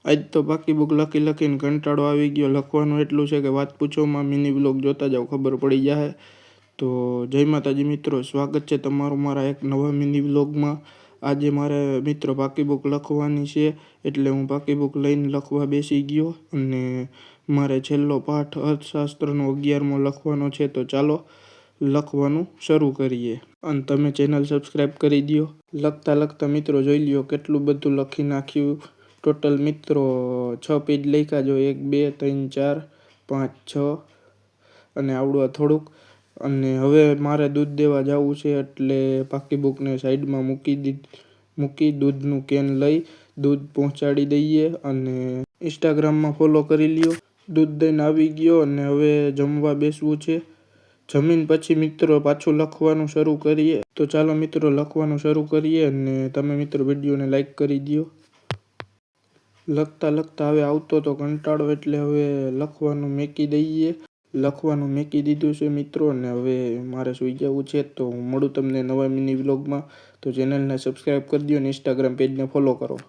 આજ તો બાકી બુક લખીને કંટાળો આવી ગયો. લખવાનું એટલું છે કે વાત પૂછોમાં. મિની વ્લોગ જોતા જાવ, ખબર પડી જાય. તો જય માતાજી મિત્રો, સ્વાગત છે તમારું મારા એક નવા મિની વ્લોગમાં. આજે મારે મિત્રો બાકી બુક લખવાની છે, એટલે હું બાકી બુક લઈને લખવા બેસી ગયો. અને મારે છેલ્લો પાઠ અર્થશાસ્ત્રનો 11મો લખવાનો છે. તો ચાલો લખવાનું શરૂ કરીએ. અને તમે ચેનલ સબસ્ક્રાઈબ કરી દો. લખતા મિત્રો જોઈ લ્યો કેટલું બધું લખી નાખ્યું. ટોટલ મિત્રો 6 પેજ લખ્યા. જો 1 2 3 4 5 6 અને આવડું થોડુંક. અને હવે મારે દૂધ દેવા જવું છે, એટલે બાકી બુકને સાઈડમાં મૂકી દૂધનું કેન લઈ દૂધ પહોંચાડી દઈએ. અને ઇન્સ્ટાગ્રામમાં ફોલો કરી લ્યો. દૂધ દઈને આવી ગયો અને હવે જમવા બેસવું છે. જમીન પછી મિત્રો પાછું લખવાનું શરૂ કરીએ. તો ચાલો મિત્રો લખવાનું શરૂ કરીએ. અને તમે મિત્રો વિડીયોને લાઈક કરી દો. લખતા હવે આવતો તો કંટાળો, એટલે હવે લખવાનું મેકી દીધું છે મિત્રો. અને હવે મારે સૂઈ જવું છે. તો હું મળું તમને નવા મિની વ્લોગમાં. તો ચેનલને સબસ્ક્રાઈબ કરી દો અને ઇન્સ્ટાગ્રામ પેજને ફોલો કરો.